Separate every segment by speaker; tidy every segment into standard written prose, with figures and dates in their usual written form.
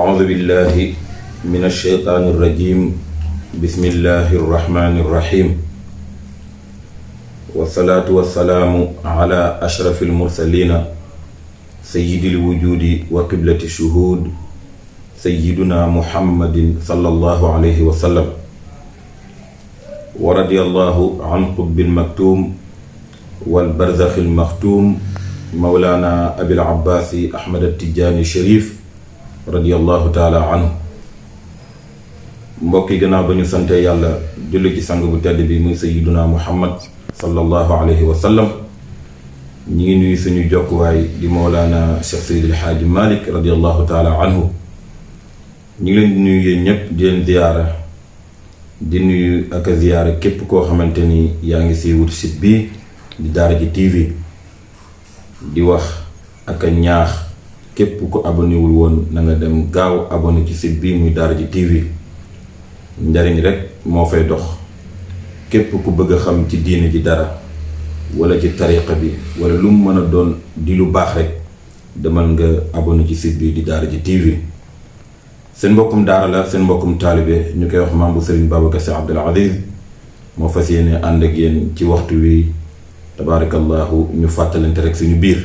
Speaker 1: أعوذ بالله من الشيطان الرجيم بسم الله الرحمن الرحيم والصلاة والسلام على أشرف المرسلين سيد الوجود وقبلة الشهود سيدنا محمد صلى الله عليه وسلم ورضي الله عن قطب المكتوم والبرزخ المختوم مولانا أبي العباس أحمد التجاني الشريف رضي الله تعالى عنه. mbokki gannaaw ba ñu sante yàlla julli ci sang bu tedd bi muy sayyiduna muhammad sallallahu alayhi wa sallam, ñi ngi nuyu suñu jokkuwaay di mawlaana Cheikh Seydil Haaji Malick radiyallahu taala anhu. ñi ngi leen di nuyu yéen ñëpp di leen ziyaara, di nuyu ak a ziyaara képp koo xamante ni yaa ngi siiwut site bi di Daara J TV, di wax ak a ñaax képp ku abonné wul woon na nga dem gaaw abonné ci site bi muy Daara J TV. njariñ rek moo fay dox. képp ku bëgg a xam ci diine ji dara wala ci tariqa bi wala lu mu mën a doon di lu baax rek demal nga abonné ci site bi di Daara J TV. seen mbokkum daara la, seen mbokkum taalibe ñu koy wax Mame Serigne Babacar Sy Abdoul Aziz moo fas yéene ànd ak yéen ci waxtu wi tabaarakallahu ñu fàttalante rek suñu biir,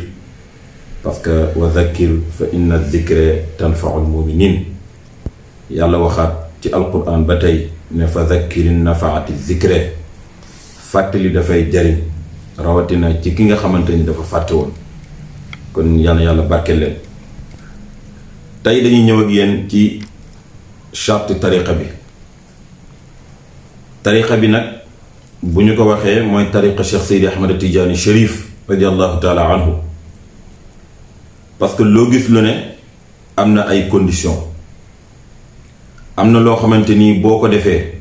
Speaker 1: parce que wa zakkir fa inna zikra tanfaul muminin. yàlla waxaat ci alquran ba tey ne fa zakkirin nafaati zikre, fàttali dafay jariñ rawatina ci ki nga xamante ni dafa fàtte woon. kon yàlla barke leen. tey dañuy ñëw ak yéen ci charte tariqa bi. tariqa bi nag bu ñu ko waxee mooy tariqa Cheikh Seydi Ahmad Tijaani Chérif radiallahu taala anhu, parce que loo gis lu ne am na ay conditions. am na loo xamante ni boo ko defee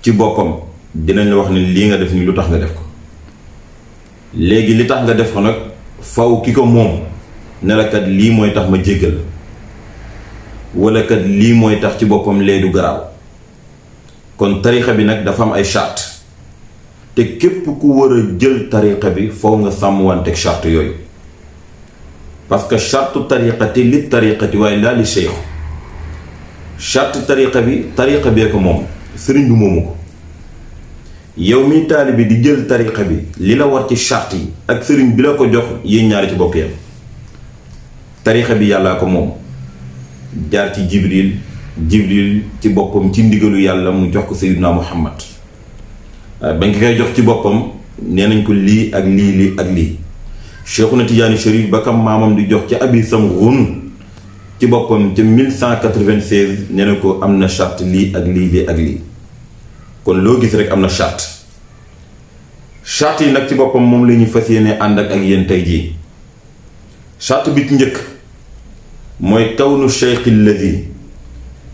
Speaker 1: ci boppam dinañ la wax ne lii nga def ni lu tax nga def ko. léegi li tax nga def ko nag faw ki ko moom ne la kat lii mooy tax ma jéggal, wala kat lii mooy tax ci boppam lee du garaaw. kon tariqa bi nag dafa am ay charte, te képp ku war a jël tariqa bi faw nga sàmmwanteeg charte yooyu, parce que charte tariqati li tariqati waaye laa li cheikh. charte tariqa bee ko moom, sëriñ bi moomu ko. yow mi taalibe di jël tariqa bi li la war ci charte yi ak sëriñ bi la ko jox yéen ñaari ci bokk yam. tariqa bi yàllaa ko moom, jaar ci jibril ci boppam ci ndigalu yàlla mu jox ko sayyidina muhammad. bañ ko koy jox ci boppam nee nañ ko lii ak lii ak lii. Cheikhuna Tijaani Chérif ba kam maamam di jox ca abi samghun ci boppam ca 1196 nee na ko am na charte lii ak lii. kon loo gis rek am na charte. charte yi nag ci boppam moom la ñuy fas yéene ànd ak yéen tey jii. charte bi ci njëkk mooy kawnu cheikh alladi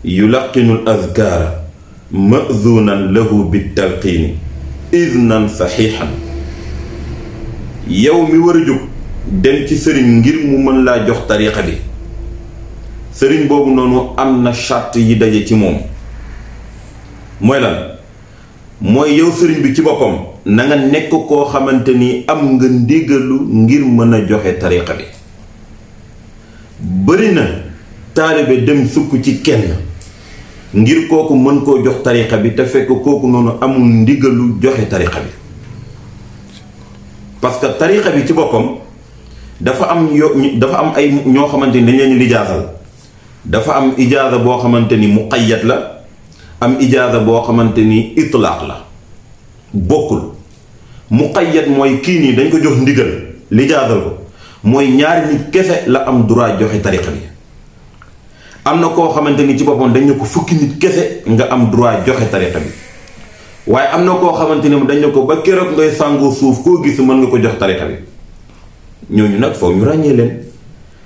Speaker 1: yulaqinu al azkaara mazunan lahu bi talqiini iznan saxiixan. yow mi war a jóg dem ci sëriñ ngir mu mën laa jox tariqa bi, sëriñ boobu noonu am na charte yi daje ci moom. mooy lan? mooy yow sëriñ bi ci boppam na nga nekk koo xamante ni am nga ndigalu ngir mën a joxe tariqa bi. bëri na taalibe dem sukk ci kenn ngir kooku mën koo jox tariqa bi te fekk kooku noonu amul ndigalu joxe tariqa bi. parce que tariqa bi ci boppam dafa am ay ñoo xamante ni dañ leen lijaasal. dafa am ijaaza boo xamante ni muqayyad la, am ijaaza boo xamante ni itlaaq la. bokkul. muqayyad mooy kii nii dañ ko jox ndigal lijaasal ko, mooy ñaari nit kese la am droit joxe tariqa bi. am na koo xamante ni ci boppam dañ ne ko fukki nit kese nga am droit joxe tariqa bi. waaye am na koo xamante ni dañ ne ko ba keroog ngay sàngoo suuf koo gis mën nga ko jox tariqa bi. ñooñu nag foofu ñu ràññee leen.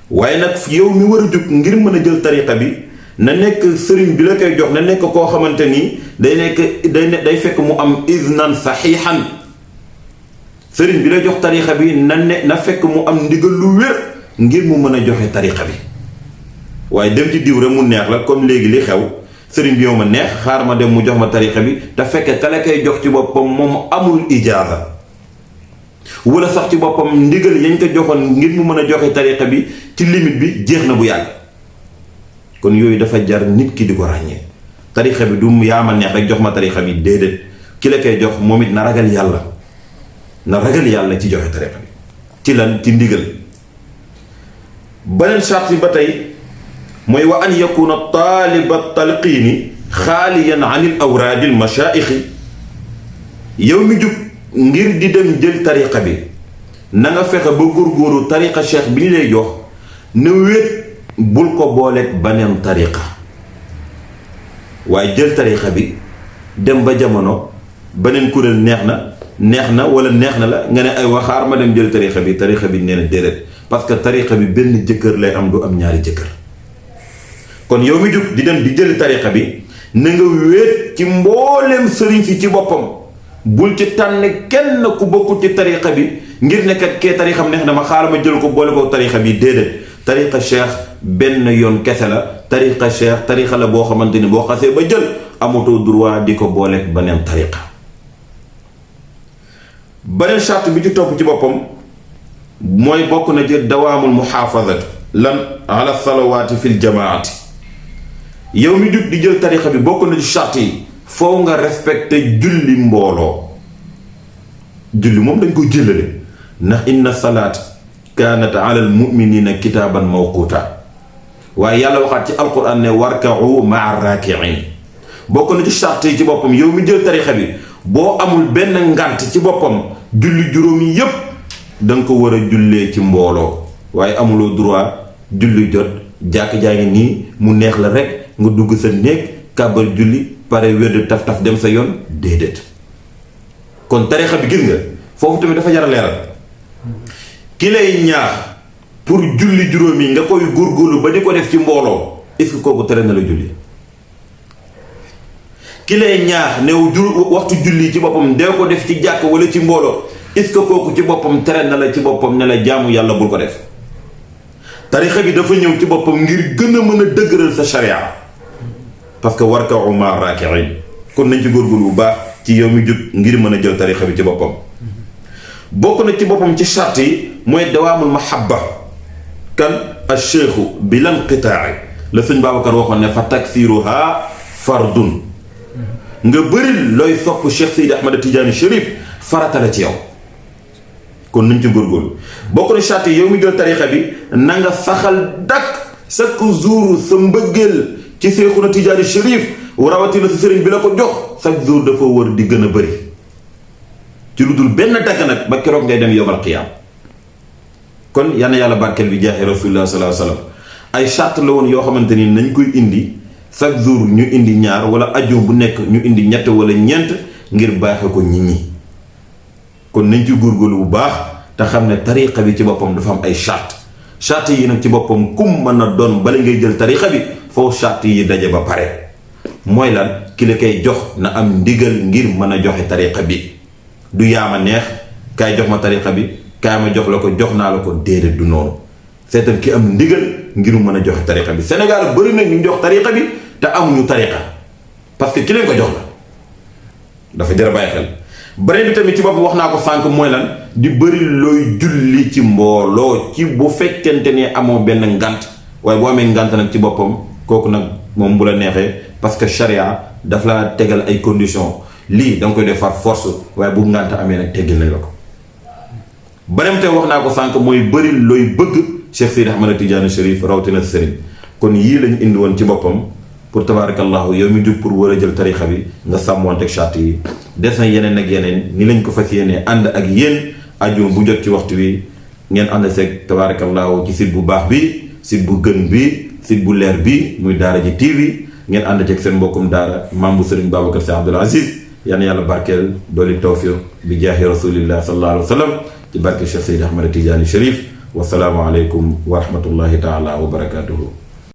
Speaker 1: waaye nag yow mi war a jóg ngir mën a jël tariqa bi na nekk sëriñ bi la koy jox na nekk koo xamante ni day fekk mu am iznan saxiixan. sëriñ bi la jox tariqa bi na fekk mu am ndigal lu wér ngir mu mën a joxe tariqa bi. waaye dem ci diw rek mu neex la, comme léegi li xew, sëriñ bi yow ma neex xaar ma dem mu jox ma tariqa bi te fekk ka la koy jox ci boppam moom amul ijaaza, wala sax ci boppam ndigal yañ ko joxoon ngir mu mën a joxe tariqa bi ci limite bi jeex na bu yàgg. kon yooyu dafa jar nit ki di ko ràññee. tarixa bi du yaa ma neex rek jox ma tarixa bi, déedéet, ki la koy jox moom it na ragal yàlla, na ragal yàlla ci joxe tarixa bi ci lan, ci ndigal. beneen charte ba tey mooy wa an yakuna taaliba talqiini xaaliyan an il awraadi l mashaayixi. yow mi jug ngir di dem jël tariqa bi na nga fexe ba góorgóoru tariqa cheikh bi ñu lay jox na wéet, bul ko booleeg baneen tariqa. waaye jël tariqa bi dem ba jamono beneen kuréel neex na wala neex na la nga ne ay waxaar ma dem jël tariqa bi nee na déedéet, parce que tariqa bi benn jëkkër lay am, du am ñaari jëkkër. kon yow mi jug di dem di jël tariqa bi na nga wéet ci mbooleem sëriñ si ci boppam, bul ci tànn kenn ku bokkul ci tariqa bi ngir nekkat kee tariqam neex na ma xaaral ma jël ko boole ko tariqa bi, déedéet. tariqa cheikh benn yoon kese la. tariqa cheikh tariqa la boo xamante ni boo xasee ba jël amatoo droit di ko booleeg beneen tariqa. beneen charte bi ci topp ci boppam mooy bokk na ci dawaamul muhaafazat lan ala salawaati fil jamaati. yow mi jug di jël tariqa bi bokk na ci charte yi foo nga respecté julli mbooloo. julli moom dañ ko jëlale ndax inna salaat kaanat ala al muminina kitaaban mawquuta. waaye yàlla waxaat ci alquran ne warka'u ma'a raaki'in. bokk na ci charte yi ci boppam yow mi jël tariqa bi boo amul benn ngant ci boppam julli juróomi yépp danga ko war a jullee ci mbooloo. waaye amuloo droit julli jot jàkk jaa ngi nii mu neex la rek nga dugg sa néeg kàbbar julli pare wér taf dem sa yoon, déedéet. kon tariqa bi gis nga foofu tamit dafa jar a leeral. ki lay ñaax pour julli juróom yi nga koy góorgóorlu ba di ko def ci mbooloo, est-ce que kooku tere na la julli? ki lay ñaax ne waxtu julli ci boppam dee ko def ci jàkk wala ci mbooloo, est-ce que kooku ci boppam tere na la ci boppam ne la jaamu yàlla bul ko def? tariqa bi dafa ñëw ci boppam ngir gën a mën a dëgëral sa sharia, parce que warka'u ma'a raaki'in. kon nañ ci góorgóorlu bu baax ci yow mi jug ngir mën a jël tariqa bi ci boppam. bokk na ci boppam ci charte yi mooy dawaamul mahabba kan ash-shaykhu bil inqitaa'i. la sëñ Babacar waxoon ne fa taksiruha fardun. nga bëri looy sopp Cheikh Seydi Ahmad Tidiane Chérif farata la ci yow. kon nañ ci góorgóorlu. bokk na charte yi yow mi jël tariqa bi na nga saxal dakk chaque jour sa mbëggeel ci Seexuna Tidiane Chérif, rawatina si sëriñ bi la ko jox chaque jour dafa wër di gën a bëri ci lu dul benn dagg nag ba keroog ngay dem yawmal qiyaam. kon yal na yàlla barkeel bi jaahi rasulillah sallallahu alayhi wa sallam. ay charte la woon yoo xamante ni nañ koy indi chaque jour ñu indi ñaar wala ajjuma bu nekk ñu indi ñett wala ñeent ngir baaxe ko nit ñi. kon nañ ci góorgóorlu bu baax te xam ne tariqa bi ci boppam dafa am ay charte yi nag ci boppam kum mën a doon bala ngay jël tariqa bi foofu charte yi daje ba pare. mooy lan ki la koy jox na am ndigal ngir mën a joxe tariqa bi, du yaama neex kaay jox ma tariqa bi kaay ma jox la ko jox naa la ko, déedéet du noonu. seetal ki am ndigal ngir mën a joxe tariqa bi. Sénégal bëri na ñu jox tariqa bi te amuñu tariqa parce que ki leen ko jox la. dafa jar a bàyyi xel. beneen bi tamit ci bopp wax naa ko sànq mooy lan di bëri looy julli ci mbooloo ci bu fekkente ne amoo benn ngant. waaye boo amee ngant nag ci boppam kooku nag moom bu la neexee, parce que charia daf la tegal ay conditions. lii da nga koy def par force, waaye bu ngant amee nag teggil nañ la ko. beneen te wax naa ko sànq mooy bëri looy bëgg Cheikh Seydi Ahmad Tidiane Chérif rawatina sëriñ. kon yii lañu indi woon ci boppam pour tabaarakallahu yow mi jug pour war a jël tariqa bi nga sàmmoonte ak charte yi. des na yeneen ak yeneen ni lañ ko fas yéenee ànd ak yéen ajjuma bu jot ci waxtu wi ngeen ànd seeg tabaarakallahu ci site bu baax bi, site bu gën bi, site bu leer bi muy Daara J TV. ngeen ànd ceeg seen mbokkum daara maam bu Sëriñ Babacar Sy Abdoul Aziz. yal na yàlla barkeel dooli tawfiq bi jaahi rasulillah sallallahu alayhi wa sallam ci barke Cheikh Seydi Ahmad Tidiane Chérif. wasalaamu aleykum wa rahmatullahi taala wa barakatuhu.